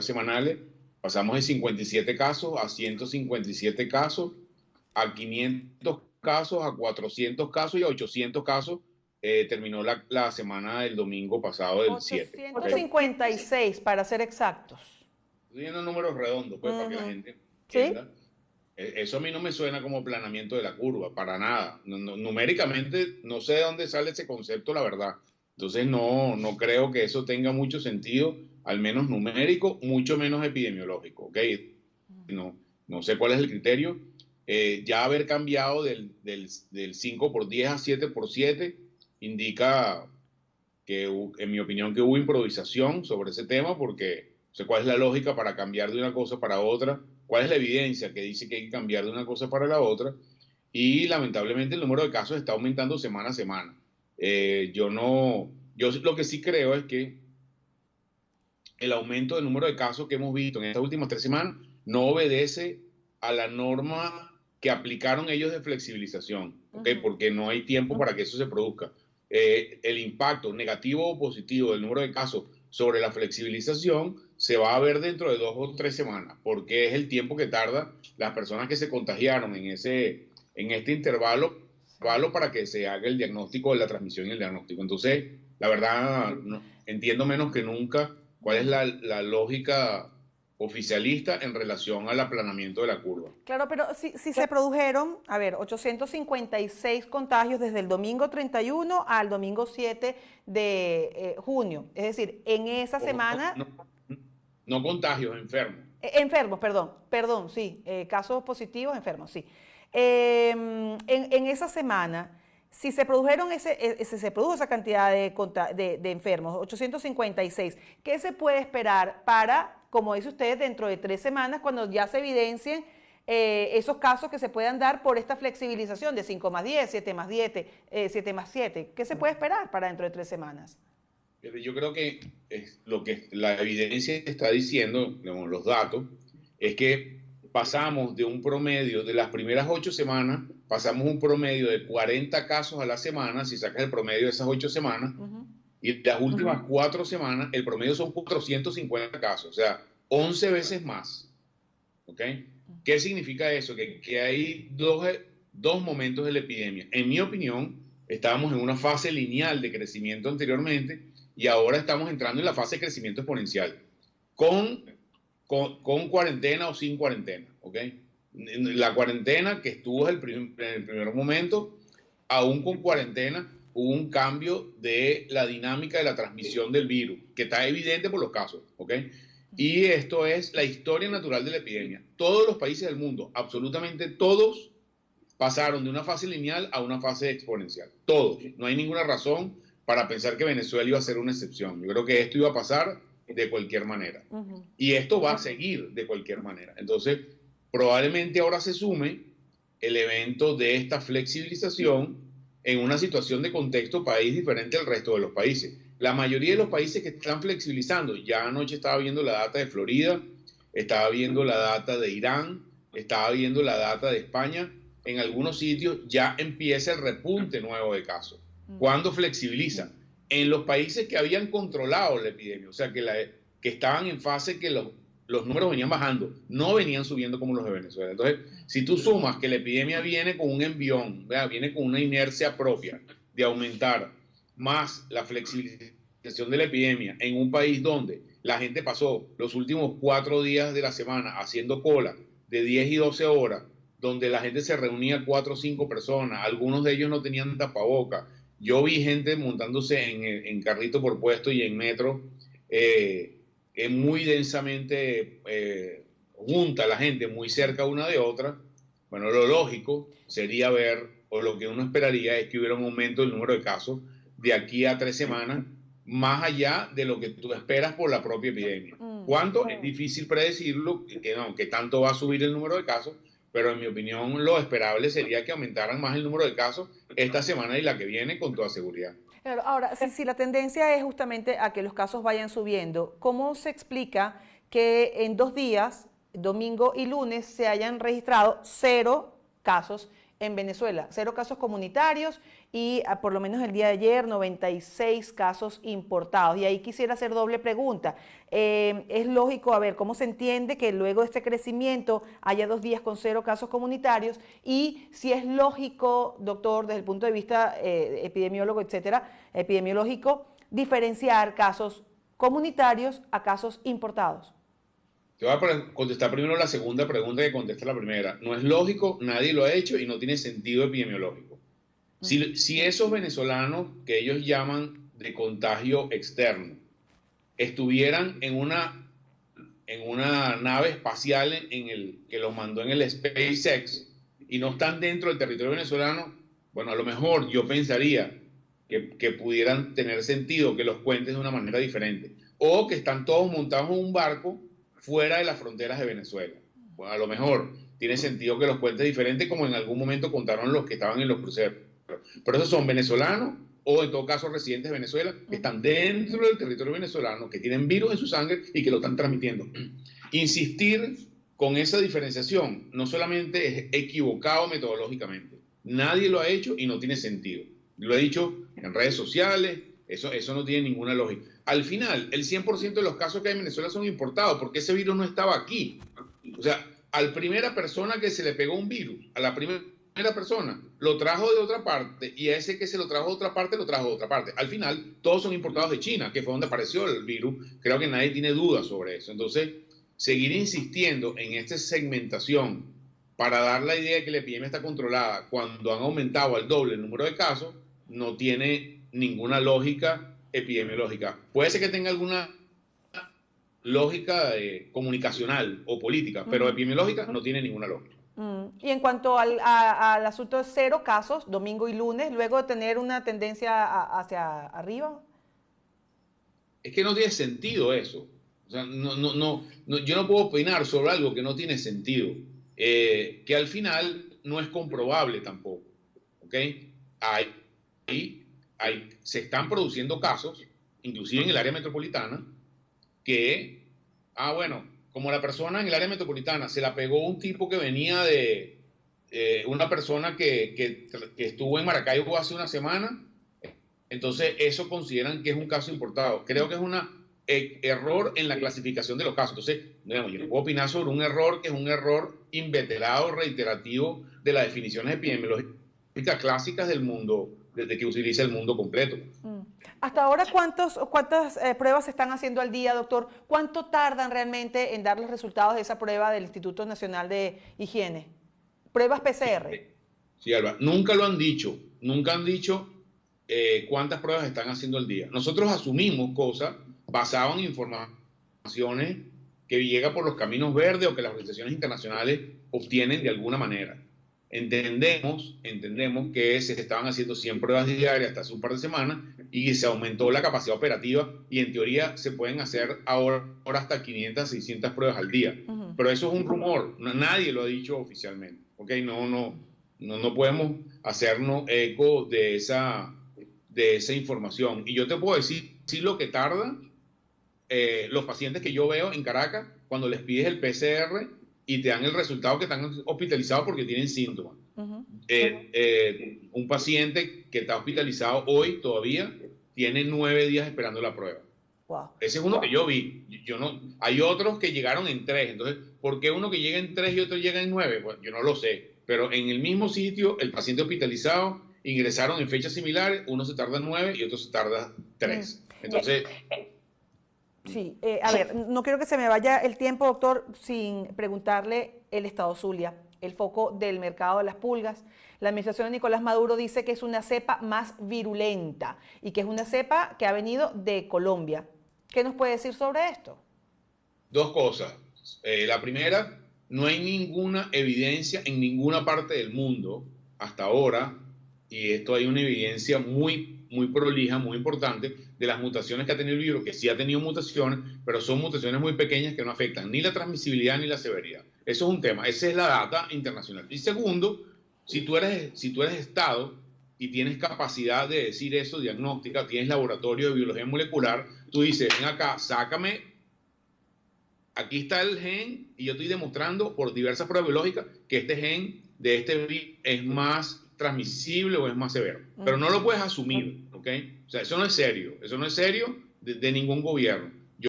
semanales, pasamos de 57 casos a 157 casos, a 500 casos, a 400 casos y a 800 casos. Terminó la semana del domingo pasado del 7. ¿Okay? 856 para ser exactos. Estoy viendo números redondos, pues, para que la gente ¿Sí? entienda. Eso a mí no me suena como aplanamiento de la curva, para nada. Numéricamente no sé de dónde sale ese concepto, la verdad. Entonces no creo que eso tenga mucho sentido, al menos numérico, mucho menos epidemiológico, ¿ok? No sé cuál es el criterio. Ya haber cambiado del 5 por 10 a 7 por 7 indica que, en mi opinión, que hubo improvisación sobre ese tema, porque no sé cuál es la lógica para cambiar de una cosa para otra, cuál es la evidencia que dice que hay que cambiar de una cosa para la otra, y lamentablemente el número de casos está aumentando semana a semana. Yo lo que sí creo es que el aumento del número de casos que hemos visto en estas últimas 3 semanas no obedece a la norma que aplicaron ellos de flexibilización, ¿okay? Porque no hay tiempo para que eso se produzca. El impacto negativo o positivo del número de casos sobre la flexibilización se va a ver dentro de 2 o 3 semanas, porque es el tiempo que tarda las personas que se contagiaron en este intervalo para que se haga el diagnóstico de la transmisión y el diagnóstico. Entonces, la verdad, entiendo menos que nunca cuál es la lógica oficialista en relación al aplanamiento de la curva. Claro, pero si se produjeron, a ver, 856 contagios desde el domingo 31 al domingo 7 de junio. Es decir, en esa semana... No contagios, enfermos. Enfermos, perdón, sí, casos positivos, enfermos, sí. En esa semana, si se produjeron se produjo esa cantidad de enfermos, 856, ¿qué se puede esperar para, como dice usted, dentro de 3 semanas, cuando ya se evidencien esos casos que se puedan dar por esta flexibilización de 5 más 10, 7 más 10, 7 más 7? ¿Qué se puede esperar para dentro de 3 semanas? Yo creo que lo que la evidencia está diciendo, digamos, los datos, es que pasamos de un promedio de las primeras 8 semanas, pasamos un promedio de 40 casos a la semana, si sacas el promedio de esas 8 semanas, y las últimas 4 semanas, el promedio son 450 casos, o sea, 11 veces más. ¿Ok? ¿Qué significa eso? Que hay dos momentos de la epidemia. En mi opinión, estábamos en una fase lineal de crecimiento anteriormente y ahora estamos entrando en la fase de crecimiento exponencial, con, con cuarentena o sin cuarentena. ¿Ok? La cuarentena que estuvo en el primer momento, aún con cuarentena, hubo un cambio de la dinámica de la transmisión del virus, que está evidente por los casos. ¿Ok? Y esto es la historia natural de la epidemia. Todos los países del mundo, absolutamente todos, pasaron de una fase lineal a una fase exponencial. Todos. No hay ninguna razón para pensar que Venezuela iba a ser una excepción. Yo creo que esto iba a pasar de cualquier manera. Y esto va a seguir de cualquier manera. Entonces, probablemente ahora se sume el evento de esta flexibilización en una situación de contexto país diferente al resto de los países. La mayoría de los países que están flexibilizando, ya anoche estaba viendo la data de Florida, estaba viendo la data de Irán, estaba viendo la data de España, en algunos sitios ya empieza el repunte nuevo de casos. ¿Cuándo flexibilizan? En los países que habían controlado la epidemia, o sea, que estaban en fase que los números venían bajando, no venían subiendo como los de Venezuela. Entonces, si tú sumas que la epidemia viene con un envión, ¿verdad? Viene con una inercia propia de aumentar, más la flexibilización de la epidemia en un país donde la gente pasó los últimos 4 días de la semana haciendo cola de 10 y 12 horas, donde la gente se reunía 4 o 5 personas, algunos de ellos no tenían tapaboca. Yo vi gente montándose en carrito por puesto y en metro, muy densamente junta la gente, muy cerca una de otra. Bueno, lo lógico sería ver, o lo que uno esperaría es que hubiera un aumento del número de casos de aquí a 3 semanas, más allá de lo que tú esperas por la propia epidemia. ¿Cuánto? Es difícil predecirlo, que tanto va a subir el número de casos, pero en mi opinión lo esperable sería que aumentaran más el número de casos esta semana y la que viene con toda seguridad. Claro, ahora, si la tendencia es justamente a que los casos vayan subiendo, ¿cómo se explica que en 2 días, domingo y lunes, se hayan registrado 0 casos en Venezuela, 0 casos comunitarios y por lo menos el día de ayer 96 casos importados. Y ahí quisiera hacer doble pregunta. Es lógico, a ver, ¿cómo se entiende que luego de este crecimiento haya 2 días con 0 casos comunitarios? Y si es lógico, doctor, desde el punto de vista epidemiólogo, etcétera, epidemiológico, diferenciar casos comunitarios a casos importados. Te voy a contestar primero la segunda pregunta que contesta la primera. No es lógico, nadie lo ha hecho y no tiene sentido epidemiológico. Si esos venezolanos que ellos llaman de contagio externo estuvieran en una nave espacial que los mandó en el SpaceX y no están dentro del territorio venezolano, bueno, a lo mejor yo pensaría que pudieran tener sentido que los cuentes de una manera diferente. O que están todos montados en un barco fuera de las fronteras de Venezuela. Bueno, a lo mejor tiene sentido que los cuentes diferente, como en algún momento contaron los que estaban en los cruceros. Pero esos son venezolanos o en todo caso residentes de Venezuela que están dentro del territorio venezolano, que tienen virus en su sangre y que lo están transmitiendo. Insistir con esa diferenciación no solamente es equivocado metodológicamente, nadie lo ha hecho y no tiene sentido. Lo he dicho en redes sociales, eso no tiene ninguna lógica. Al final, el 100% de los casos que hay en Venezuela son importados porque ese virus no estaba aquí. O sea, a la primera persona que se le pegó un virus, a la primera persona, lo trajo de otra parte y a ese que se lo trajo de otra parte, lo trajo de otra parte. Al final, todos son importados de China, que fue donde apareció el virus. Creo que nadie tiene dudas sobre eso. Entonces, seguir insistiendo en esta segmentación para dar la idea de que la epidemia está controlada cuando han aumentado al doble el número de casos, no tiene ninguna lógica epidemiológica. Puede ser que tenga alguna lógica comunicacional o política, pero epidemiológica no tiene ninguna lógica. Y en cuanto al asunto de 0 casos, domingo y lunes, luego de tener una tendencia hacia arriba. Es que no tiene sentido eso. O sea, yo no puedo opinar sobre algo que no tiene sentido, que al final no es comprobable tampoco. ¿Ok? Se están produciendo casos, inclusive en el área metropolitana, que, bueno, como la persona en el área metropolitana se la pegó un tipo que venía de una persona que estuvo en Maracaibo hace una semana, entonces eso consideran que es un caso importado. Creo que es un error en la clasificación de los casos. Entonces, digamos, yo no puedo opinar sobre un error que es un error inveterado, reiterativo de las definiciones epidemiológicas clásicas del mundo, desde que utiliza el mundo completo. Hasta ahora, ¿cuántas pruebas se están haciendo al día, doctor? ¿Cuánto tardan realmente en dar los resultados de esa prueba del Instituto Nacional de Higiene? Pruebas PCR. Sí, Alba, nunca lo han dicho, nunca han dicho cuántas pruebas están haciendo al día. Nosotros asumimos cosas basadas en informaciones que llegan por los caminos verdes o que las organizaciones internacionales obtienen de alguna manera. Entendemos que se estaban haciendo 100 pruebas diarias hasta hace un par de semanas y se aumentó la capacidad operativa y en teoría se pueden hacer ahora hasta 500, 600 pruebas al día. Pero eso es un rumor, nadie lo ha dicho oficialmente. ¿Okay? No podemos hacernos eco de esa información. Y yo te puedo decir lo que tarda los pacientes que yo veo en Caracas cuando les pides el PCR y te dan el resultado que están hospitalizados porque tienen síntomas. Un paciente que está hospitalizado hoy todavía tiene 9 días esperando la prueba. Wow. Ese es uno que yo vi. Hay otros que llegaron en 3. Entonces, ¿por qué uno que llega en 3 y otro llega en 9? Bueno, yo no lo sé. Pero en el mismo sitio, el paciente hospitalizado ingresaron en fechas similares. Uno se tarda 9 y otro se tarda 3. Entonces... Sí, a ver, no quiero que se me vaya el tiempo, doctor, sin preguntarle el estado Zulia, el foco del mercado de las pulgas. La administración de Nicolás Maduro dice que es una cepa más virulenta y que es una cepa que ha venido de Colombia. ¿Qué nos puede decir sobre esto? Dos cosas. La primera, no hay ninguna evidencia en ninguna parte del mundo hasta ahora, y esto hay una evidencia muy prolija, muy importante, de las mutaciones que ha tenido el virus, que sí ha tenido mutaciones, pero son mutaciones muy pequeñas que no afectan ni la transmisibilidad ni la severidad. Eso es un tema, esa es la data internacional. Y segundo, si tú eres Estado y tienes capacidad de decir eso, diagnóstica, tienes laboratorio de biología molecular, tú dices, ven acá, sácame, aquí está el gen y yo estoy demostrando por diversas pruebas biológicas que este gen de este virus es más transmisible o es más severo. Pero no lo puedes asumir, ¿ok? O sea, eso no es serio de ningún gobierno.